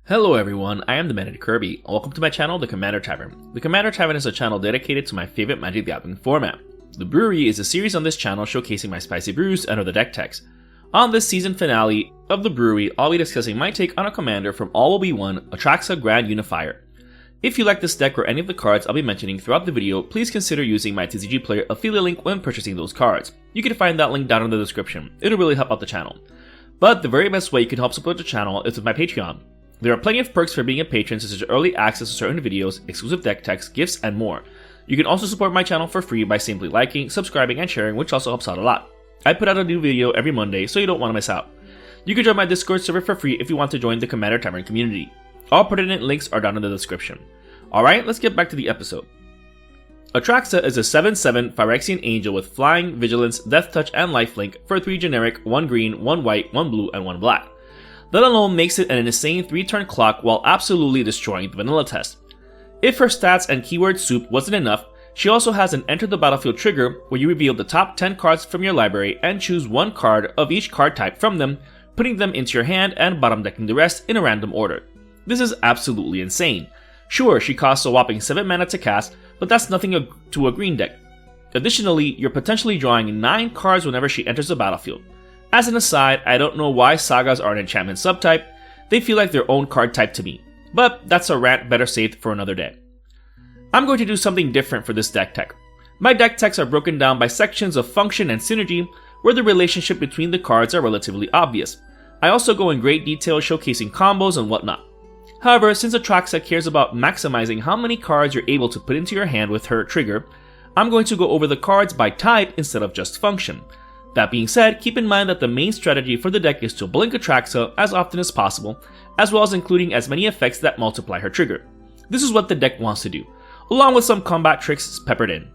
Hello everyone, I am the Man Kirby, and welcome to my channel, The Commander Tavern. The Commander Tavern is a channel dedicated to my favorite Magic the Gathering format. The Brewery is a series on this channel showcasing my spicy brews and other deck techs. On this season finale of The Brewery, I'll be discussing my take on a commander from All Will Be One, Atraxa Grand Unifier. If you like this deck or any of the cards I'll be mentioning throughout the video, please consider using my TCG Player affiliate link when purchasing those cards. You can find that link down in the description. It'll really help out the channel. But the very best way you can help support the channel is with my Patreon. There are plenty of perks for being a patron, such as early access to certain videos, exclusive deck techs, gifts, and more. You can also support my channel for free by simply liking, subscribing, and sharing, which also helps out a lot. I put out a new video every Monday, so you don't want to miss out. You can join my Discord server for free if you want to join the Commander Tavern community. All pertinent links are down in the description. Alright, let's get back to the episode. Atraxa is a 7/7 Phyrexian Angel with Flying, Vigilance, Death Touch, and Lifelink for 3 generic, 1 green, 1 white, 1 blue, and 1 black. That alone makes it an insane 3-turn clock while absolutely destroying the vanilla test. If her stats and keyword soup wasn't enough, she also has an Enter the Battlefield trigger where you reveal the top 10 cards from your library and choose 1 card of each card type from them, putting them into your hand and bottom decking the rest in a random order. This is absolutely insane. Sure, she costs a whopping 7 mana to cast, but that's nothing to a green deck. Additionally, you're potentially drawing 9 cards whenever she enters the battlefield. As an aside, I don't know why Sagas are an enchantment subtype. They feel like their own card type to me. But that's a rant better saved for another day. I'm going to do something different for this deck tech. My deck techs are broken down by sections of function and synergy, where the relationship between the cards are relatively obvious. I also go in great detail showcasing combos and whatnot. However, since Atraxa cares about maximizing how many cards you're able to put into your hand with her trigger, I'm going to go over the cards by type instead of just function. That being said, keep in mind that the main strategy for the deck is to blink Atraxa as often as possible, as well as including as many effects that multiply her trigger. This is what the deck wants to do, along with some combat tricks peppered in.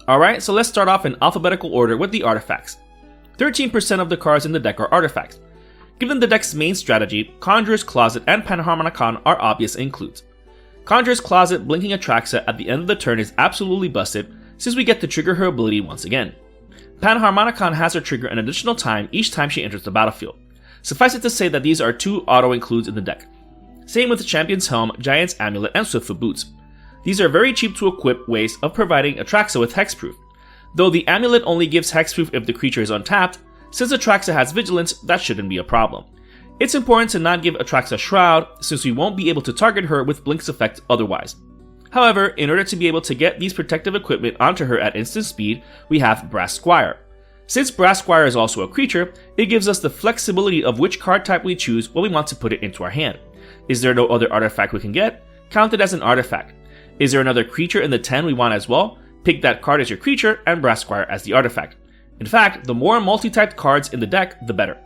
Alright, so let's start off in alphabetical order with the artifacts. 13% of the cards in the deck are artifacts. Given the deck's main strategy, Conjurer's Closet and Panharmonicon are obvious includes. Conjurer's Closet blinking Atraxa at the end of the turn is absolutely busted, since we get to trigger her ability once again. Panharmonicon has her trigger an additional time each time she enters the battlefield. Suffice it to say that these are 2 auto-includes in the deck. Same with the Champion's Helm, Giant's Amulet, and Swiftfoot Boots. These are very cheap to equip ways of providing Atraxa with hexproof. Though the Amulet only gives hexproof if the creature is untapped, since Atraxa has Vigilance, that shouldn't be a problem. It's important to not give Atraxa Shroud, since we won't be able to target her with Blink's effect otherwise. However, in order to be able to get these protective equipment onto her at instant speed, we have Brass Squire. Since Brass Squire is also a creature, it gives us the flexibility of which card type we choose when we want to put it into our hand. Is there no other artifact we can get? Count it as an artifact. Is there another creature in the 10 we want as well? Pick that card as your creature and Brass Squire as the artifact. In fact, the more multi-typed cards in the deck, the better.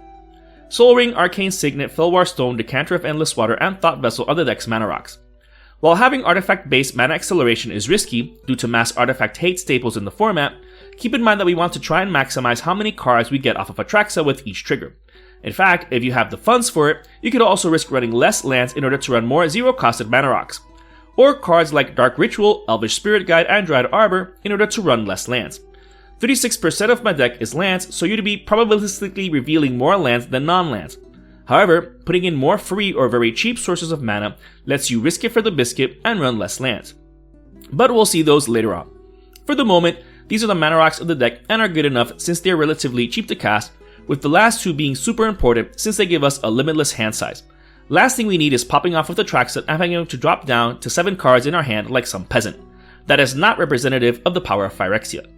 Soul Ring, Arcane Signet, Felwar Stone, Decanter of Endless Water, and Thought Vessel are the deck's mana rocks. While having artifact-based mana acceleration is risky due to mass artifact hate staples in the format, keep in mind that we want to try and maximize how many cards we get off of Atraxa with each trigger. In fact, if you have the funds for it, you could also risk running less lands in order to run more zero-costed mana rocks, or cards like Dark Ritual, Elvish Spirit Guide, and Dryad Arbor in order to run less lands. 36% of my deck is lands, so you'd be probabilistically revealing more lands than non-lands. However, putting in more free or very cheap sources of mana lets you risk it for the biscuit and run less lands. But we'll see those later on. For the moment, these are the mana rocks of the deck and are good enough since they are relatively cheap to cast, with the last 2 being super important since they give us a limitless hand size. Last thing we need is popping off with Atraxa and having to drop down to 7 cards in our hand like some peasant. That is not representative of the power of Phyrexia.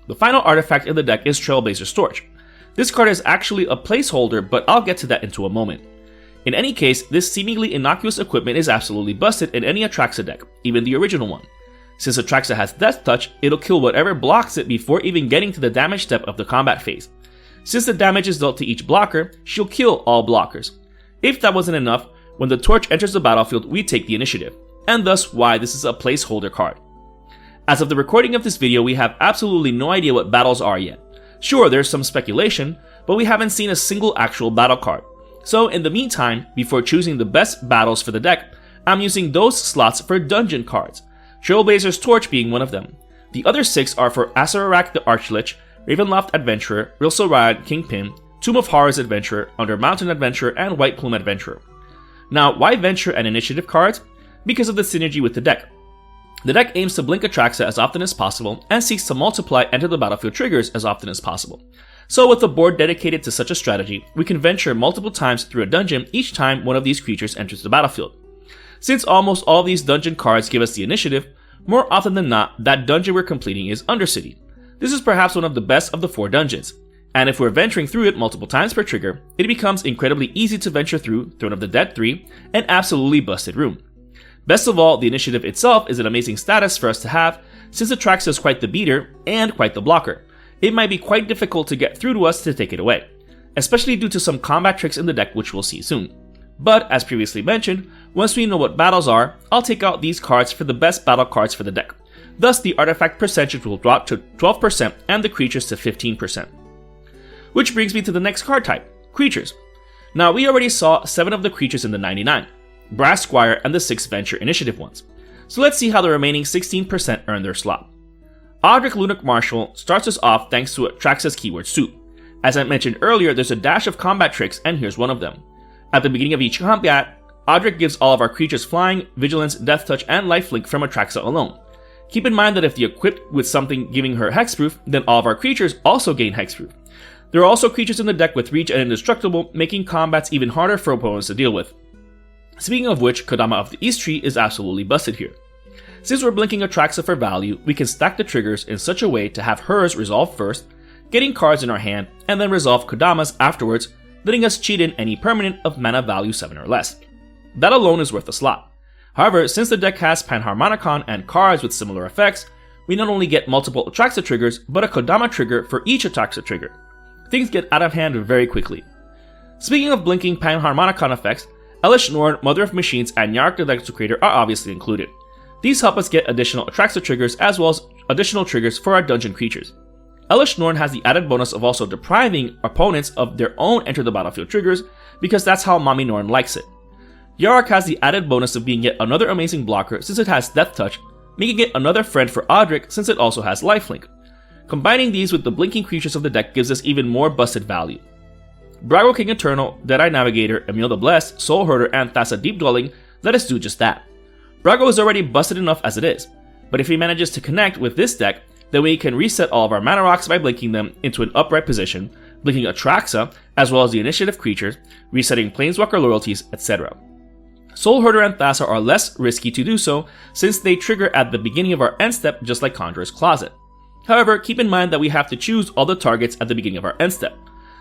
The final artifact in the deck is Trailblazer's Torch. This card is actually a placeholder, but I'll get to that into a moment. In any case, this seemingly innocuous equipment is absolutely busted in any Atraxa deck, even the original one. Since Atraxa has Death Touch, it'll kill whatever blocks it before even getting to the damage step of the combat phase. Since the damage is dealt to each blocker, she'll kill all blockers. If that wasn't enough, when the torch enters the battlefield, we take the initiative, and thus why this is a placeholder card. As of the recording of this video, we have absolutely no idea what battles are yet. Sure, there's some speculation, but we haven't seen a single actual battle card. So in the meantime, before choosing the best battles for the deck, I'm using those slots for dungeon cards, Trailblazer's Torch being one of them. The other 6 are for Acererak the Archlich, Ravenloft Adventurer, Rilso Riot Kingpin, Tomb of Horrors Adventurer, Undermountain Adventurer, and White Plume Adventurer. Now, why venture and initiative cards? Because of the synergy with the deck. The deck aims to blink Atraxa as often as possible and seeks to multiply enter the battlefield triggers as often as possible. So with a board dedicated to such a strategy, we can venture multiple times through a dungeon each time one of these creatures enters the battlefield. Since almost all of these dungeon cards give us the initiative, more often than not, that dungeon we're completing is Undercity. This is perhaps one of the best of the 4 dungeons, and if we're venturing through it multiple times per trigger, it becomes incredibly easy to venture through Throne of the Dead 3 and absolutely busted room. Best of all, the initiative itself is an amazing status for us to have, since Atraxa is quite the beater and quite the blocker. It might be quite difficult to get through to us to take it away, especially due to some combat tricks in the deck which we'll see soon. But, as previously mentioned, once we know what battles are, I'll take out these cards for the best battle cards for the deck. Thus, the artifact percentage will drop to 12% and the creatures to 15%. Which brings me to the next card type, creatures. Now, we already saw 7 of the creatures in the 99, Brass Squire and the 6 Venture Initiative ones. So let's see how the remaining 16% earn their slot. Audric Lunac Marshal starts us off thanks to Atraxa's keyword soup. As I mentioned earlier, there's a dash of combat tricks, and here's one of them. At the beginning of each combat, Audric gives all of our creatures Flying, Vigilance, Death Touch, and Lifelink from Atraxa alone. Keep in mind that if they're equipped with something giving her Hexproof, then all of our creatures also gain Hexproof. There are also creatures in the deck with Reach and Indestructible, making combats even harder for opponents to deal with. Speaking of which, Kodama of the East Tree is absolutely busted here. Since we're blinking Atraxa for value, we can stack the triggers in such a way to have hers resolve first, getting cards in our hand, and then resolve Kodama's afterwards, letting us cheat in any permanent of mana value 7 or less. That alone is worth a slot. However, since the deck has Panharmonicon and cards with similar effects, we not only get multiple Atraxa triggers, but a Kodama trigger for each Atraxa trigger. Things get out of hand very quickly. Speaking of blinking Panharmonicon effects, Elesh Norn, Mother of Machines, and Yarok the Desecrator are obviously included. These help us get additional Atraxa triggers as well as additional triggers for our dungeon creatures. Elesh Norn has the added bonus of also depriving opponents of their own enter the battlefield triggers, because that's how Mommy Norn likes it. Yarok has the added bonus of being yet another amazing blocker since it has Death Touch, making it another friend for Audric since it also has Lifelink. Combining these with the blinking creatures of the deck gives us even more busted value. Brago King Eternal, Deadeye Navigator, Emil the Blessed, Soul Herder, and Thassa Deep Dwelling let us do just that. Brago is already busted enough as it is, but if he manages to connect with this deck, then we can reset all of our mana rocks by blinking them into an upright position, blinking Atraxa, as well as the initiative creatures, resetting Planeswalker loyalties, etc. Soul Herder and Thassa are less risky to do so, since they trigger at the beginning of our end step just like Conjurer's Closet. However, keep in mind that we have to choose all the targets at the beginning of our end step.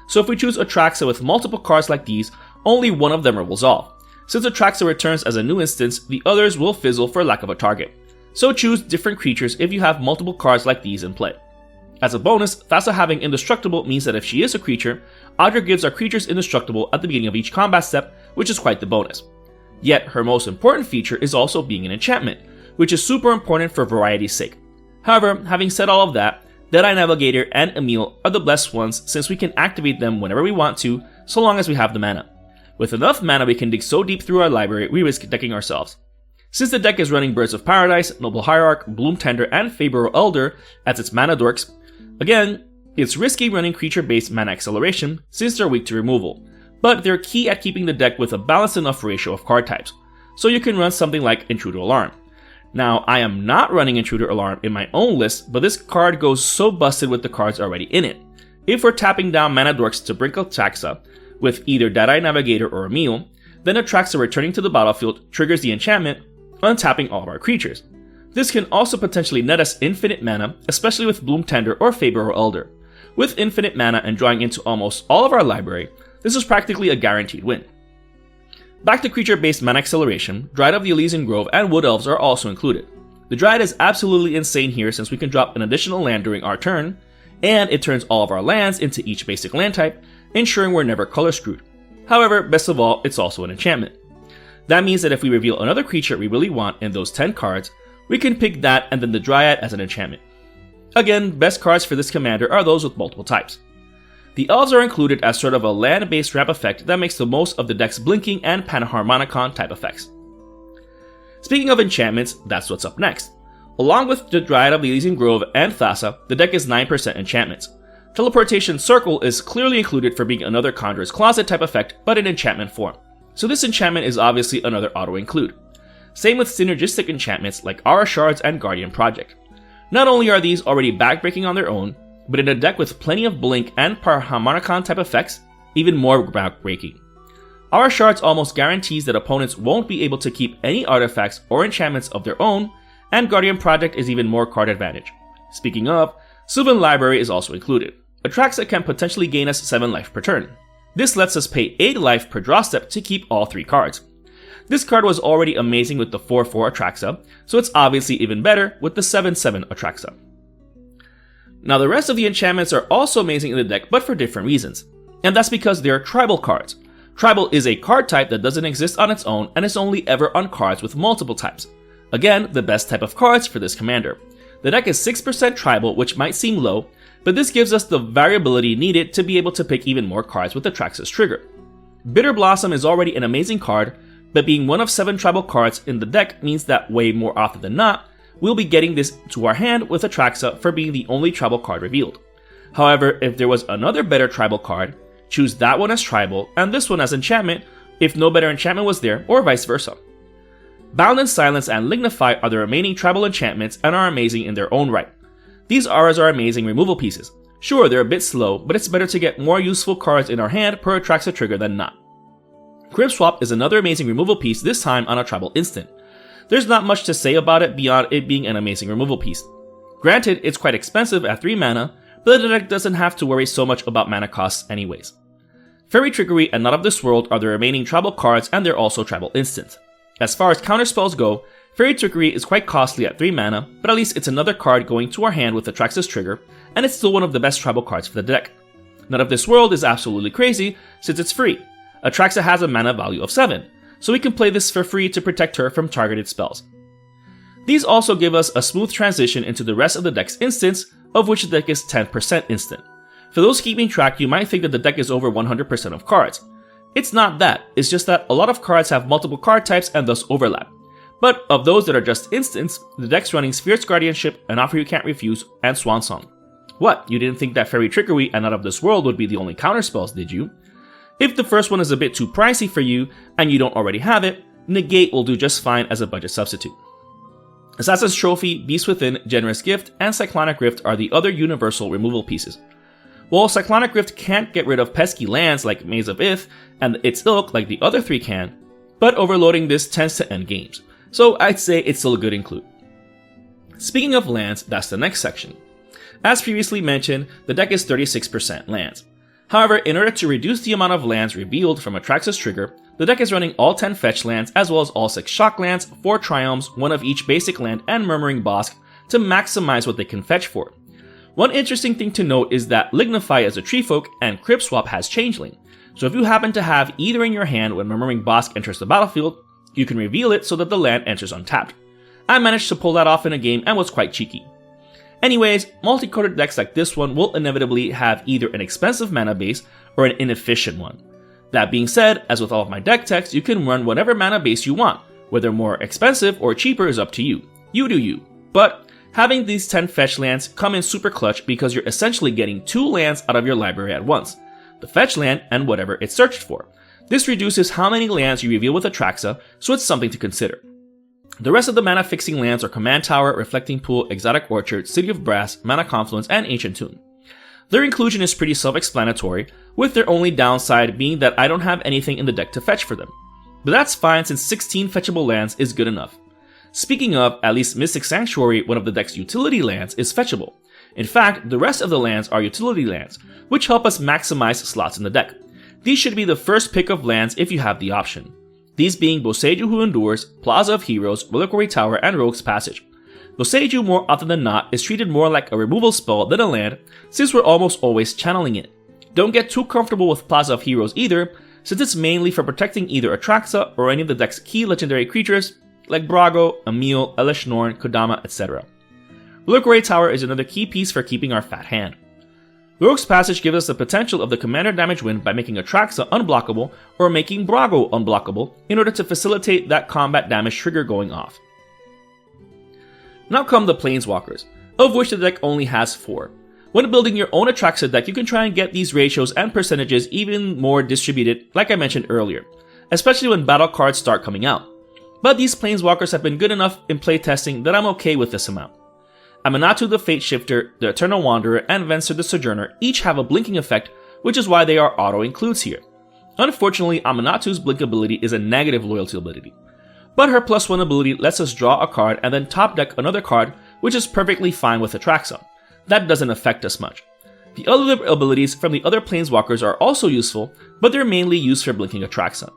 So if we choose Atraxa with multiple cards like these, only one of them will resolve. Since Atraxa returns as a new instance, the others will fizzle for lack of a target. So choose different creatures if you have multiple cards like these in play. As a bonus, Thassa having Indestructible means that if she is a creature, Audric gives our creatures Indestructible at the beginning of each combat step, which is quite the bonus. Yet, her most important feature is also being an enchantment, which is super important for variety's sake. However, having said all of that, Deadeye Navigator and Emil are the blessed ones since we can activate them whenever we want to, so long as we have the mana. With enough mana we can dig so deep through our library we risk decking ourselves. Since the deck is running Birds of Paradise, Noble Hierarch, Bloom Tender, and Fabled Elder as its mana dorks, again, it's risky running creature-based mana acceleration since they're weak to removal, but they're key at keeping the deck with a balanced enough ratio of card types, so you can run something like Intruder Alarm. Now, I am not running Intruder Alarm in my own list, but this card goes so busted with the cards already in it. If we're tapping down mana dorks to brink Atraxa with either Deadeye Navigator or Emil, then Atraxa returning to the battlefield triggers the enchantment, untapping all of our creatures. This can also potentially net us infinite mana, especially with Bloom Tender or Fabled Elder. With infinite mana and drawing into almost all of our library, this is practically a guaranteed win. Back to creature-based mana acceleration, Dryad of the Elysian Grove and Wood Elves are also included. The Dryad is absolutely insane here since we can drop an additional land during our turn, and it turns all of our lands into each basic land type, ensuring we're never color screwed. However, best of all, it's also an enchantment. That means that if we reveal another creature we really want in those 10 cards, we can pick that and then the Dryad as an enchantment. Again, best cards for this commander are those with multiple types. The Elves are included as sort of a land-based ramp effect that makes the most of the deck's blinking and Panharmonicon type effects. Speaking of enchantments, that's what's up next. Along with the Dryad of the Elysian Grove and Thassa, the deck is 9% enchantments. Teleportation Circle is clearly included for being another Conjurer's Closet type effect, but in enchantment form. so this enchantment is obviously another auto-include. Same with synergistic enchantments like Aura Shards and Guardian Project. Not only are these already backbreaking on their own, but in a deck with plenty of blink and Parharmonicon type effects, even more backbreaking. Aura Shards almost guarantees that opponents won't be able to keep any artifacts or enchantments of their own, and Guardian Project is even more card advantage. Speaking of, Sylvan Library is also included. Atraxa can potentially gain us 7 life per turn. This lets us pay 8 life per draw step to keep all 3 cards. This card was already amazing with the 4/4 Atraxa, so it's obviously even better with the 7/7 Atraxa. Now the rest of the enchantments are also amazing in the deck, but for different reasons. And that's because they're tribal cards. Tribal is a card type that doesn't exist on its own and is only ever on cards with multiple types. Again, the best type of cards for this commander. The deck is 6% tribal, which might seem low, but this gives us the variability needed to be able to pick even more cards with Atraxa's trigger. Bitter Blossom is already an amazing card, but being one of 7 tribal cards in the deck means that way more often than not, we'll be getting this to our hand with Atraxa for being the only tribal card revealed. However, if there was another better tribal card, choose that one as tribal and this one as enchantment if no better enchantment was there, or vice versa. Bound in Silence and Lignify are the remaining tribal enchantments and are amazing in their own right. These auras are amazing removal pieces. Sure, they're a bit slow, but it's better to get more useful cards in our hand per Atraxa trigger than not. Crypt Swap is another amazing removal piece, this time on a tribal instant. There's not much to say about it beyond it being an amazing removal piece. Granted, it's quite expensive at 3 mana, but the deck doesn't have to worry so much about mana costs anyways. Fairy Trickery and Not of This World are the remaining tribal cards, and they're also tribal instant. As far as counterspells go, Fairy Trickery is quite costly at 3 mana, but at least it's another card going to our hand with Atraxa's trigger, and it's still one of the best tribal cards for the deck. Not of This World is absolutely crazy since it's free. Atraxa has a mana value of 7, so we can play this for free to protect her from targeted spells. These also give us a smooth transition into the rest of the deck's instants, of which the deck is 10% instant. For those keeping track, you might think that the deck is over 100% of cards. It's not that, it's just that a lot of cards have multiple card types and thus overlap. But of those that are just instants, the deck's running Sphere's Guardianship, An Offer You Can't Refuse, and Swan Song. What, you didn't think that Fairy Trickery and Not of This World would be the only counterspells, did you? If the first one is a bit too pricey for you, and you don't already have it, Negate will do just fine as a budget substitute. Assassin's Trophy, Beast Within, Generous Gift, and Cyclonic Rift are the other universal removal pieces. While Cyclonic Rift can't get rid of pesky lands like Maze of Ith and its ilk like the other 3 can, but overloading this tends to end games, so I'd say it's still a good include. Speaking of lands, that's the next section. As previously mentioned, the deck is 36% lands. However, in order to reduce the amount of lands revealed from Atraxa's trigger, the deck is running all 10 fetch lands as well as all 6 shock lands, 4 Triomes, 1 of each basic land, and Murmuring Bosk to maximize what they can fetch for. One interesting thing to note is that Lignify is a tree folk and Crypt Swap has Changeling, so if you happen to have either in your hand when Murmuring Bosk enters the battlefield, you can reveal it so that the land enters untapped. I managed to pull that off in a game and was quite cheeky. Anyways, multi-colored decks like this one will inevitably have either an expensive mana base or an inefficient one. That being said, as with all of my deck techs, you can run whatever mana base you want, whether more expensive or cheaper is up to you. You do you. But having these 10 fetch lands come in super clutch because you're essentially getting 2 lands out of your library at once, the fetch land and whatever it's searched for. This reduces how many lands you reveal with Atraxa, so it's something to consider. The rest of the mana fixing lands are Command Tower, Reflecting Pool, Exotic Orchard, City of Brass, Mana Confluence, and Ancient Tune. Their inclusion is pretty self-explanatory, with their only downside being that I don't have anything in the deck to fetch for them. But that's fine since 16 fetchable lands is good enough. Speaking of, at least Mystic Sanctuary, one of the deck's utility lands, is fetchable. In fact, the rest of the lands are utility lands, which help us maximize slots in the deck. These should be the first pick of lands if you have the option. These being Boseiju Who Endures, Plaza of Heroes, Reliquary Tower, and Rogue's Passage. Boseiju more often than not is treated more like a removal spell than a land, since we're almost always channeling it. Don't get too comfortable with Plaza of Heroes either, since it's mainly for protecting either Atraxa or any of the deck's key legendary creatures, like Brago, Emil, Elesh Norn, Kodama, etc. Reliquary Tower is another key piece for keeping our fat hand. Rogue's Passage gives us the potential of the commander damage win by making Atraxa unblockable or making Brago unblockable in order to facilitate that combat damage trigger going off. Now come the Planeswalkers, of which the deck only has 4. When building your own Atraxa deck, you can try and get these ratios and percentages even more distributed like I mentioned earlier. especially when battle cards start coming out. But these Planeswalkers have been good enough in playtesting that I'm okay with this amount. Aminatou the Fate Shifter, the Eternal Wanderer, and Venser the Sojourner each have a blinking effect, which is why they are auto-includes here. Unfortunately, Aminatou's blink ability is a negative loyalty ability, but her +1 ability lets us draw a card and then top deck another card, which is perfectly fine with Atraxa. That doesn't affect us much. The other abilities from the other Planeswalkers are also useful, but they're mainly used for blinking Atraxa.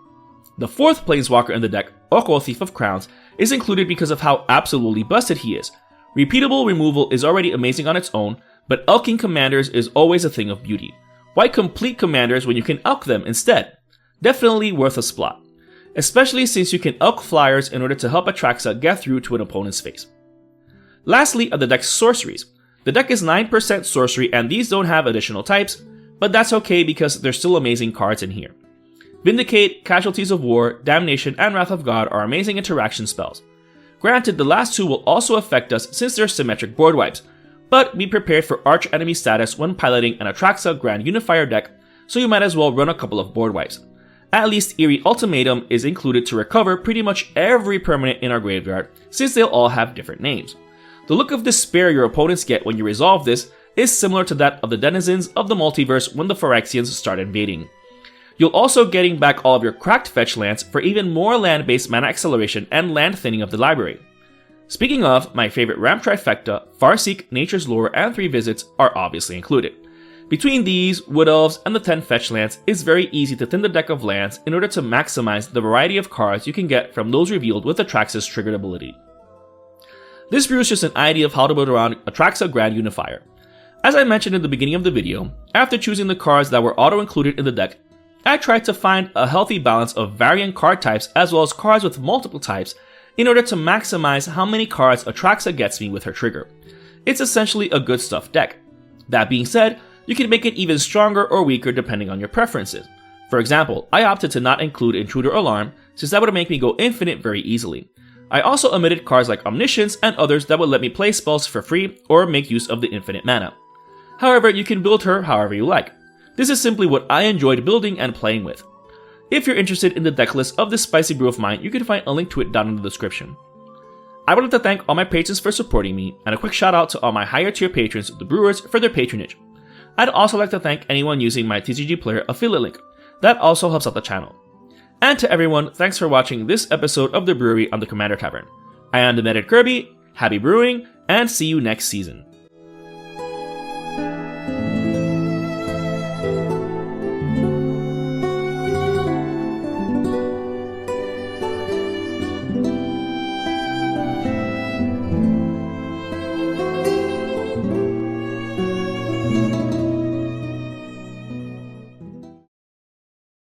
The fourth Planeswalker in the deck, Oko, Thief of Crowns, is included because of how absolutely busted he is. Repeatable removal is already amazing on its own, but elking commanders is always a thing of beauty. Why complete commanders when you can elk them instead? Definitely worth a splot, especially since you can elk flyers in order to help Atraxa get through to an opponent's face. Lastly are the deck's sorceries. The deck is 9% sorcery and these don't have additional types, but that's okay because there's still amazing cards in here. Vindicate, Casualties of War, Damnation, and Wrath of God are amazing interaction spells. Granted, the last two will also affect us since they're symmetric board wipes, but be prepared for arch enemy status when piloting an Atraxa Grand Unifier deck, so you might as well run a couple of board wipes. At least Eerie Ultimatum is included to recover pretty much every permanent in our graveyard, since they'll all have different names. The look of despair your opponents get when you resolve this is similar to that of the denizens of the multiverse when the Phyrexians start invading. You'll also getting back all of your cracked fetch lands for even more land-based mana acceleration and land thinning of the library. Speaking of, my favorite ramp trifecta, Farseek, Nature's Lore, and 3 Visits are obviously included. Between these, Wood Elves, and the 10 fetch lands, it's very easy to thin the deck of lands in order to maximize the variety of cards you can get from those revealed with Atraxa's triggered ability. This brew is just an idea of how to build around Atraxa Grand Unifier. As I mentioned in the beginning of the video, after choosing the cards that were auto-included in the deck, I tried to find a healthy balance of variant card types as well as cards with multiple types in order to maximize how many cards Atraxa gets me with her trigger. It's essentially a good stuff deck. That being said, you can make it even stronger or weaker depending on your preferences. For example, I opted to not include Intruder Alarm since that would make me go infinite very easily. I also omitted cards like Omniscience and others that would let me play spells for free or make use of the infinite mana. However, you can build her however you like. This is simply what I enjoyed building and playing with. If you're interested in the deck list of this spicy brew of mine, you can find a link to it down in the description. I would like to thank all my patrons for supporting me, and a quick shout out to all my higher tier patrons, the Brewers, for their patronage. I'd also like to thank anyone using my TCG Player affiliate link. That also helps out the channel. And to everyone, thanks for watching this episode of the Brewery on the Commander Tavern. I am the Meta Kirby, happy brewing, and see you next season.